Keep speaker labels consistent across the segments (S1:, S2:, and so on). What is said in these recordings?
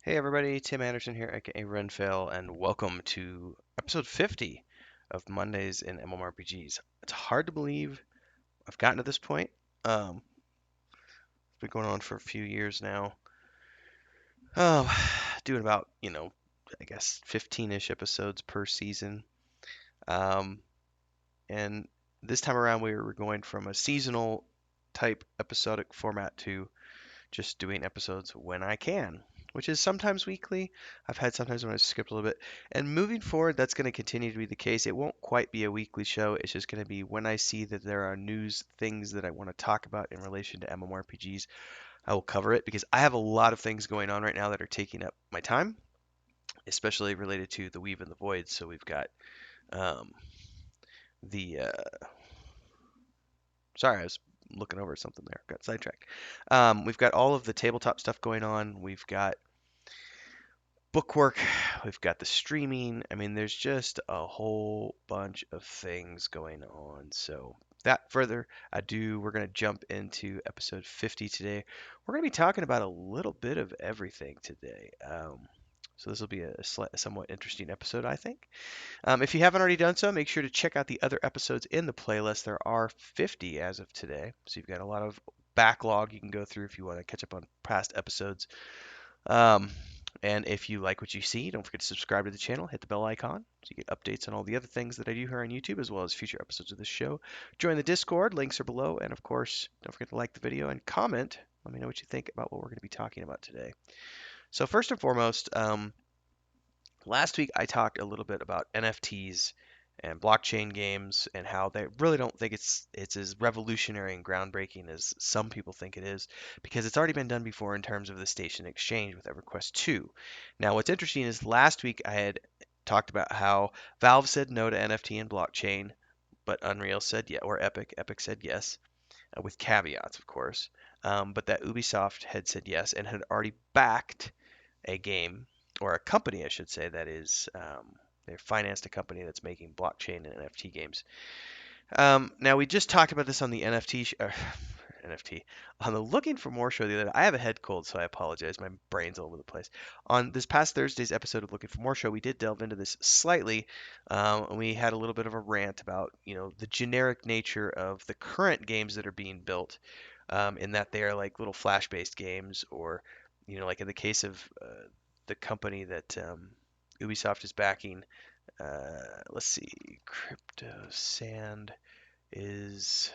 S1: Hey everybody, Tim Anderson here, aka Renfail, and welcome to episode 50 of Mondays in MMORPGs. It's hard to believe I've gotten to this point. It's been going on for a few years now. Um, Doing about, I guess 15-ish episodes per season. Um, and this time around we were going from a seasonal type episodic format to just doing episodes when I can, which is sometimes weekly. I've had sometimes when I skipped a little bit. And moving forward, that's going to continue to be the case. It won't quite be a weekly show. It's just going to be when I see that there are news things that I want to talk about in relation to MMORPGs, I will cover it because I have a lot of things going on right now that are taking up my time, especially related to the Weave and the Void. So we've got um, the sorry, I was looking over something there. Got sidetracked. We've got all of the tabletop stuff going on. We've got bookwork, we've got the streaming. I mean, there's just a whole bunch of things going on. So, that further ado, we're going to jump into episode 50 today. We're going to be talking about a little bit of everything today. So this will be a somewhat interesting episode, I think. If you haven't already done so, make sure to check out the other episodes in the playlist. There are 50 as of today, so you've got a lot of backlog you can go through if you want to catch up on past episodes. Um, and if you like what you see, don't forget to subscribe to the channel, hit the bell icon so you get updates on all the other things that I do here on YouTube, as well as future episodes of this show. Join the Discord, links are below, and of course, don't forget to like the video and comment. Let me know what you think about what we're going to be talking about today. So first and foremost, last week I talked a little bit about NFTs and blockchain games and how they really don't think it's as revolutionary and groundbreaking as some people think it is because it's already been done before in terms of the station exchange with EverQuest 2. Now, what's interesting is last week I had talked about how Valve said no to NFT and blockchain, but Unreal said yeah, or Epic said yes, with caveats, of course. But that Ubisoft had said yes and had already backed a game or a company, I should say, that is they financed a company that's making blockchain and NFT games. Now we just talked about this on the NFT on the Looking for More show the other day. I have a head cold, so I apologize. My brain's all over the place. On this past Thursday's episode of Looking for More show, we did delve into this slightly. And we had a little bit of a rant about the generic nature of the current games that are being built, in that they are like little flash-based games, or like in the case of the company that Ubisoft is backing. Let's see, Crypto Sand is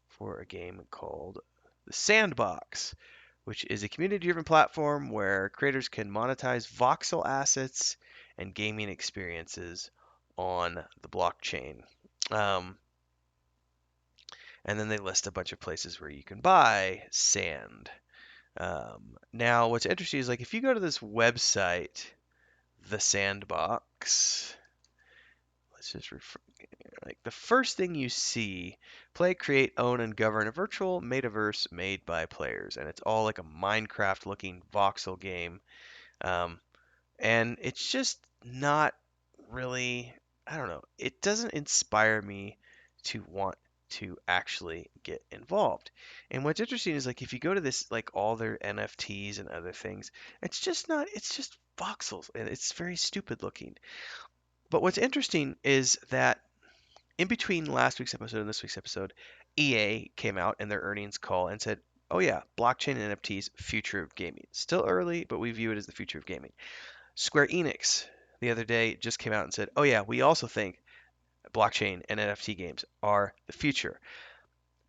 S1: for a game called The Sandbox, which is a community-driven platform where creators can monetize voxel assets and gaming experiences on the blockchain. Um, and then they list a bunch of places where you can buy sand. Now, what's interesting is like if you go to this website, The Sandbox, let's just refer, like the first thing you see, play, create, own, and govern a virtual metaverse made by players, and it's all like a Minecraft-looking voxel game, um, and it's just not really, I don't know, it doesn't inspire me to want to actually get involved. And what's interesting is like if you go to this like all their NFTs and other things, it's just not, it's just voxels and it's very stupid looking. But what's interesting is that in between last week's episode and this week's episode, EA came out in their earnings call and said, "Oh yeah, blockchain and NFTs, future of gaming. Still early, but we view it as the future of gaming." Square Enix the other day just came out and said, "Oh yeah, we also think blockchain and NFT games are the future."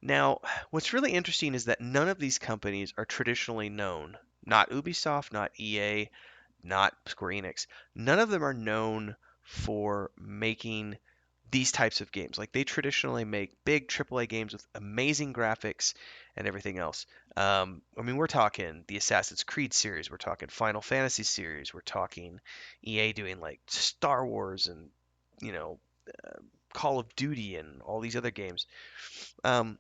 S1: Now, what's really interesting is that none of these companies are traditionally known. Not Ubisoft, not EA, not Square Enix. None of them are known for making these types of games. Like they traditionally make big AAA games with amazing graphics and everything else. I mean, we're talking the Assassin's Creed series, we're talking Final Fantasy series, we're talking EA doing like Star Wars and you know uh, Call of Duty and all these other games. Um,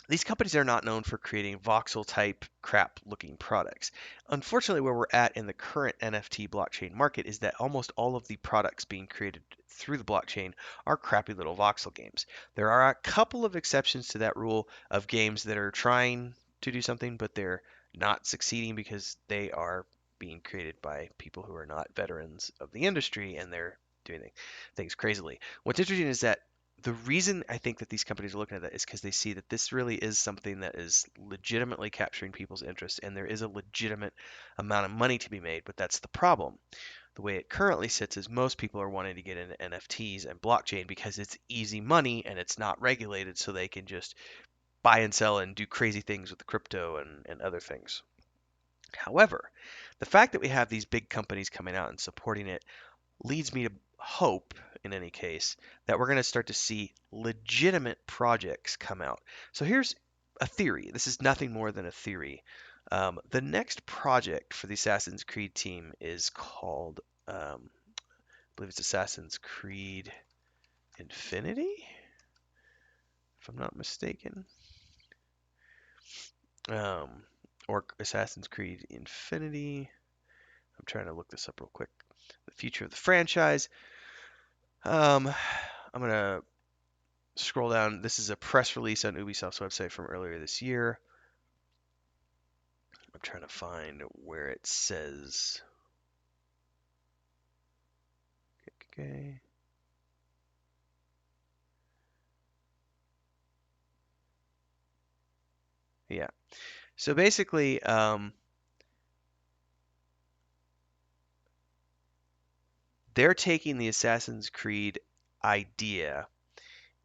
S1: these companies are not known for creating voxel type crap looking products. Unfortunately, where we're at in the current NFT blockchain market is that almost all of the products being created through the blockchain are crappy little voxel games. There are a couple of exceptions to that rule of games that are trying to do something, but they're not succeeding because they are being created by people who are not veterans of the industry and they're doing things crazily. What's interesting is that the reason I think that these companies are looking at that is because they see that this really is something that is legitimately capturing people's interest and there is a legitimate amount of money to be made, but that's the problem. The way it currently sits is most people are wanting to get into NFTs and blockchain because it's easy money and it's not regulated, so they can just buy and sell and do crazy things with the crypto and other things. However, the fact that we have these big companies coming out and supporting it leads me to hope, in any case, that we're going to start to see legitimate projects come out. So here's a theory. This is nothing more than a theory. The next project for the Assassin's Creed team is called, I believe it's Assassin's Creed Infinity, if I'm not mistaken, um, or Assassin's Creed Infinity. I'm trying to look this up real quick. The future of the franchise. Um, I'm gonna scroll down. This is a press release on Ubisoft's website from earlier this year. I'm trying to find where it says. Okay. Yeah. So basically, they're taking the Assassin's Creed idea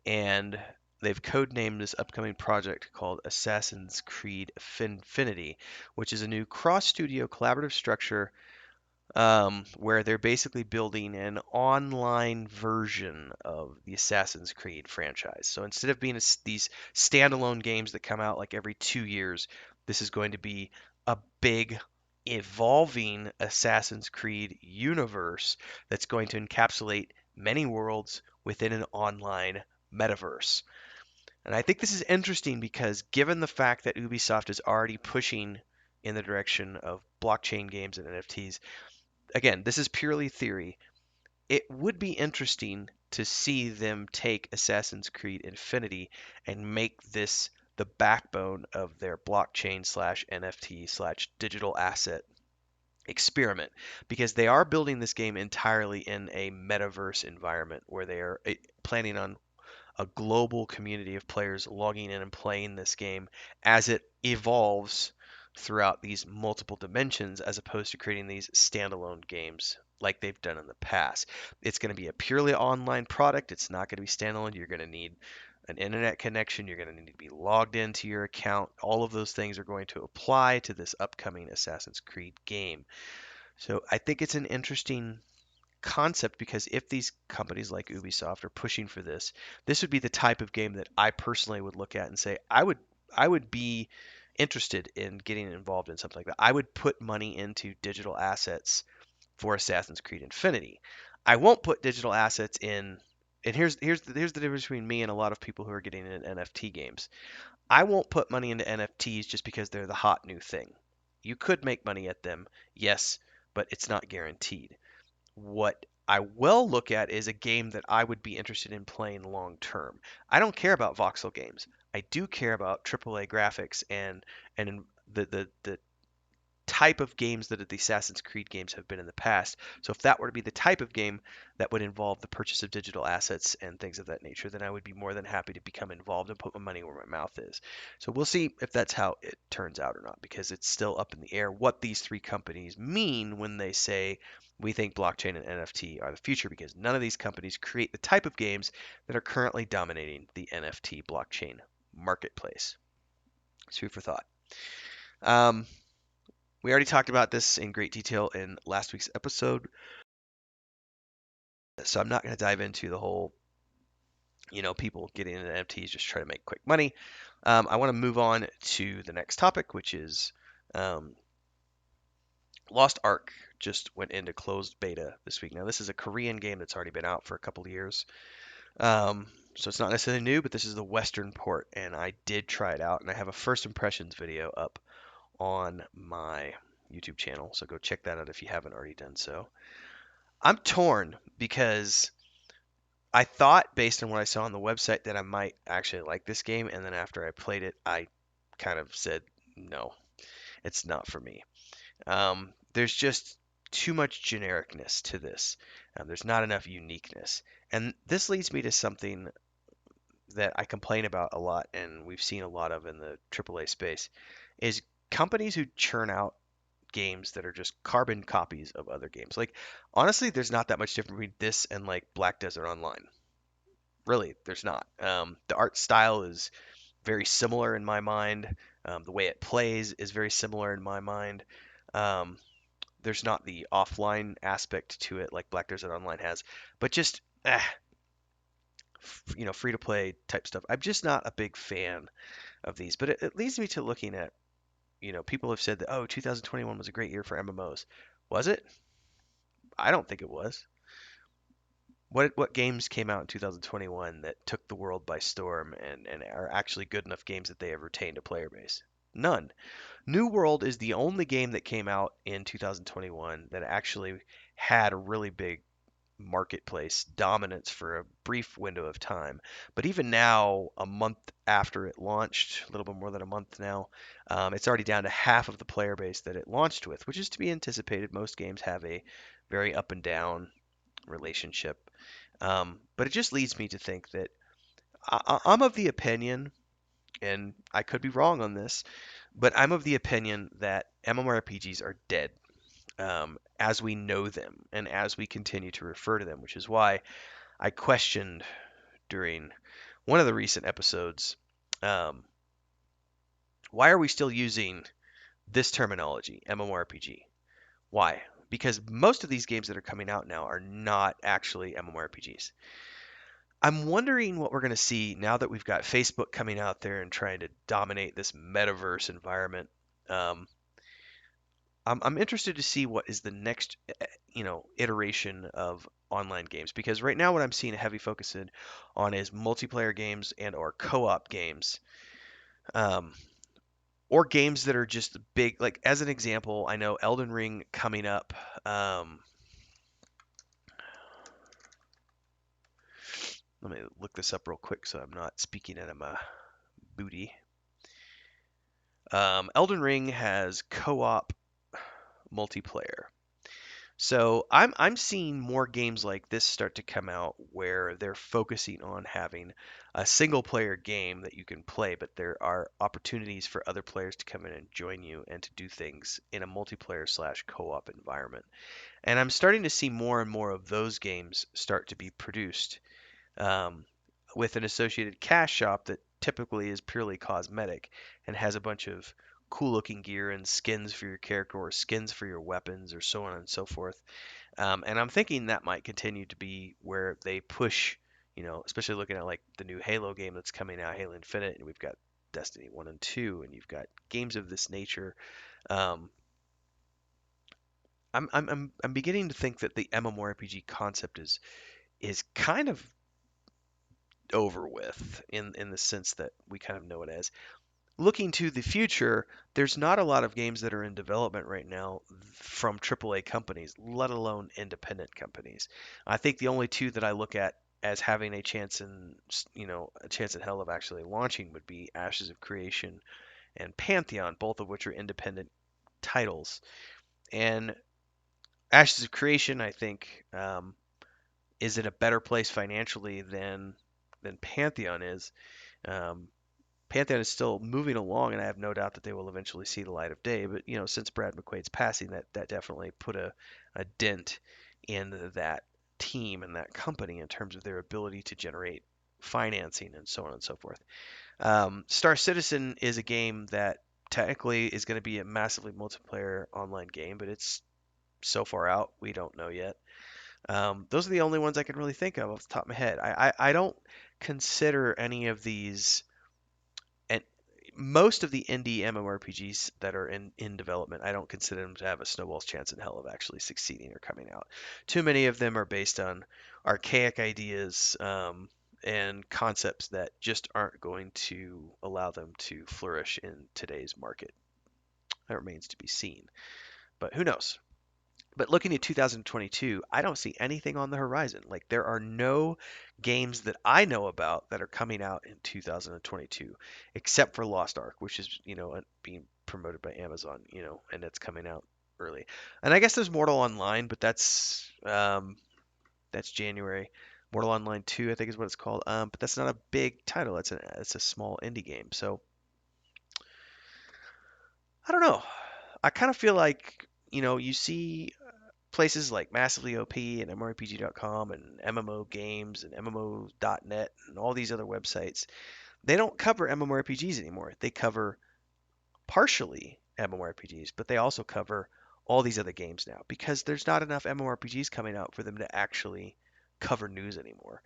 S1: and they've codenamed this upcoming project called Assassin's Creed Infinity, which is a new cross-studio collaborative structure where they're basically building an online version of the Assassin's Creed franchise. So instead of being these standalone games that come out like every 2 years, this is going to be a big evolving Assassin's Creed universe that's going to encapsulate many worlds within an online metaverse. And I think this is interesting because given the fact that Ubisoft is already pushing in the direction of blockchain games and NFTs, again, this is purely theory. It would be interesting to see them take Assassin's Creed Infinity and make this the backbone of their blockchain slash NFT slash digital asset experiment because they are building this game entirely in a metaverse environment where they are planning on a global community of players logging in and playing this game as it evolves throughout these multiple dimensions as opposed to creating these standalone games like they've done in the past. It's going to be a purely online product. It's not going to be standalone. You're going to need an internet connection. You're going to need to be logged into your account. All of those things are going to apply to this upcoming Assassin's Creed game. So I think it's an interesting concept because if these companies like Ubisoft are pushing for this, this would be the type of game that I personally would look at and say I would be interested in getting involved in something like that. I would put money into digital assets for Assassin's Creed Infinity. I won't put digital assets in and here's the difference between me and a lot of people who are getting in NFT games. I won't put money into NFTs just because they're the hot new thing. You could make money at them, yes, but it's not guaranteed. What I will look at is a game that I would be interested in playing long term. I don't care about voxel games. I do care about AAA graphics and the type of games that the Assassin's Creed games have been in the past. So if that were to be the type of game that would involve the purchase of digital assets and things of that nature, then I would be more than happy to become involved and put my money where my mouth is. So we'll see if that's how it turns out or not, because it's still up in the air what these three companies mean when they say we think blockchain and NFT are the future, because none of these companies create the type of games that are currently dominating the NFT blockchain marketplace. It's food for thought. Um, we already talked about this in great detail in last week's episode, so I'm not going to dive into the whole, people getting into NFTs just try to make quick money. I want to move on to the next topic, which is um, Lost Ark just went into closed beta this week. Now, this is a Korean game that's already been out for a couple of years. So it's not necessarily new, but this is the Western port, and I did try it out, and I have a first impressions video up on my YouTube channel, so go check that out if you haven't already done so. I'm torn because I thought, based on what I saw on the website, that I might actually like this game, and then after I played it, I kind of said no. It's not for me. There's just too much genericness to this. There's not enough uniqueness. And this leads me to something that I complain about a lot, and we've seen a lot of in the AAA space, is companies who churn out games that are just carbon copies of other games. Like, honestly, there's not that much difference between this and like Black Desert Online. Really, there's not. The art style is very similar in my mind. The way it plays is very similar in my mind. Um, there's not the offline aspect to it like Black Desert Online has, but just free to play type stuff. I'm just not a big fan of these. But it leads me to looking at, people have said that, oh, 2021 was a great year for MMOs. Was it? I don't think it was. What games came out in 2021 that took the world by storm and are actually good enough games that they have retained a player base? None. New World is the only game that came out in 2021 that actually had a really big marketplace dominance for a brief window of time. But even now, a month after it launched, a little bit more than a month now, it's already down to half of the player base that it launched with, which is to be anticipated. Most games have a very up and down relationship. But it just leads me to think that I'm of the opinion, and I could be wrong on this, but I'm of the opinion that MMORPGs are dead, as we know them and as we continue to refer to them, which is why I questioned during one of the recent episodes, um, why are we still using this terminology, MMORPG? Why? Because most of these games that are coming out now are not actually MMORPGs. I'm wondering what we're going to see now that we've got Facebook coming out there and trying to dominate this metaverse environment. Um, I'm interested to see what is the next, iteration of online games, because right now what I'm seeing a heavy focus on is multiplayer games and or co-op games, um, or games that are just big. Like as an example, I know Elden Ring coming up. Um, Let me look this up real quick so I'm not speaking out of my booty. Elden Ring has co-op multiplayer. So I'm seeing more games like this start to come out where they're focusing on having a single player game that you can play, but there are opportunities for other players to come in and join you and to do things in a multiplayer slash co-op environment. And I'm starting to see more and more of those games start to be produced, um, with an associated cash shop that typically is purely cosmetic and has a bunch of cool looking gear and skins for your character or skins for your weapons or so on and so forth. And I'm thinking that might continue to be where they push, especially looking at like the new Halo game that's coming out, Halo Infinite, and we've got Destiny 1 and 2, and you've got games of this nature. Um, I'm beginning to think that the MMORPG concept is kind of over with in the sense that we kind of know it as. Looking to the future, there's not a lot of games that are in development right now from AAA companies, let alone independent companies. I think the only two that I look at as having a chance in hell of actually launching would be Ashes of Creation and Pantheon, both of which are independent titles. And Ashes of Creation, I think, is in a better place financially than Pantheon is. Um, Pantheon is still moving along, and I have no doubt that they will eventually see the light of day. But since Brad McQuaid's passing, that definitely put a dent in that team and that company in terms of their ability to generate financing and so on and so forth. Star Citizen is a game that technically is going to be a massively multiplayer online game, but it's so far out we don't know yet. Those are the only ones I can really think of off the top of my head. I don't consider any of these, and most of the indie MMORPGs that are in development, I don't consider them to have a snowball's chance in hell of actually succeeding or coming out. Too many of them are based on archaic ideas, and concepts that just aren't going to allow them to flourish in today's market. That remains to be seen, but who knows? But looking at 2022, I don't see anything on the horizon. Like there are no games that I know about that are coming out in 2022, except for Lost Ark, which is being promoted by Amazon, and it's coming out early. And I guess there's Mortal Online, but that's January. Mortal Online 2, I think is what it's called. But that's not a big title. It's a small indie game. So I don't know. I kind of feel like, you see places like Massively OP and mmorpg.com and MMO Games and MMO.net and all these other websites. They don't cover MMORPGs anymore. They cover partially MMORPGs, but they also cover all these other games now because there's not enough MMORPGs coming out for them to actually cover news anymore.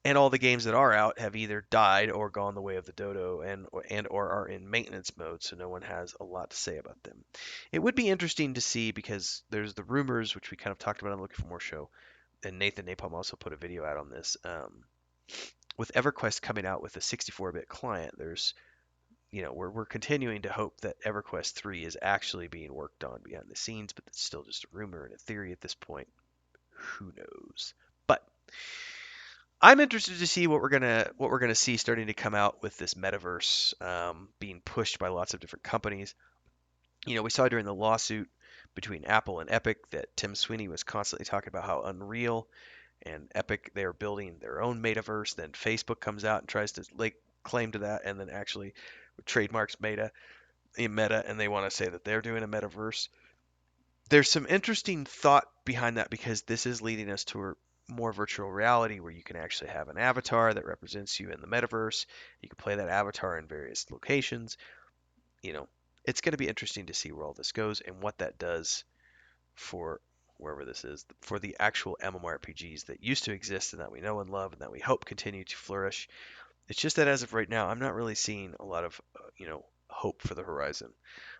S1: And all the games that are out have either died or gone the way of the dodo and or are in maintenance mode, so no one has a lot to say about them. It would be interesting to see because there's the rumors, which we kind of talked about on Looking for More show, and Nathan Napalm also put a video out on this. With EverQuest coming out with a 64-bit client, we're continuing to hope that EverQuest 3 is actually being worked on behind the scenes, but it's still just a rumor and a theory at this point. Who knows? But I'm interested to see what we're gonna see starting to come out with this metaverse being pushed by lots of different companies. We saw during the lawsuit between Apple and Epic that Tim Sweeney was constantly talking about how Unreal and Epic they are building their own metaverse. Then Facebook comes out and tries to like claim to that, and then actually trademarks Meta, and they want to say that they're doing a metaverse. There's some interesting thought behind that because this is leading us to a more virtual reality where you can actually have an avatar that represents you in the metaverse. You can play that avatar in various locations. You know, it's going to be interesting to see where all this goes and what that does for wherever this is, for the actual MMORPGs that used to exist and that we know and love and that we hope continue to flourish. It's just that as of right now, I'm not really seeing a lot of, hope for the horizon.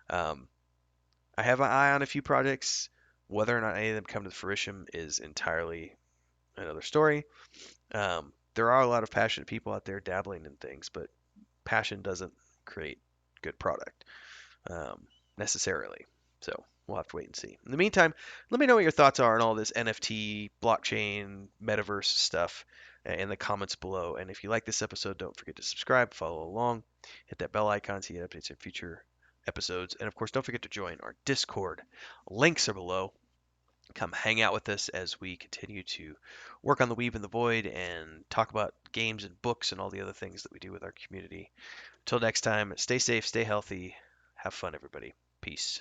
S1: Um, I have an eye on a few projects. Whether or not any of them come to fruition is entirely another story. There are a lot of passionate people out there dabbling in things, but passion doesn't create good product necessarily. So we'll have to wait and see. In the meantime, let me know what your thoughts are on all this NFT, blockchain, metaverse stuff in the comments below. And if you like this episode, don't forget to subscribe, follow along, hit that bell icon so you get updates on future episodes. And of course, don't forget to join our Discord. Links are below. Come hang out with us as we continue to work on the Weave and the Void and talk about games and books and all the other things that we do with our community. Till next time, stay safe, stay healthy, have fun, everybody. Peace.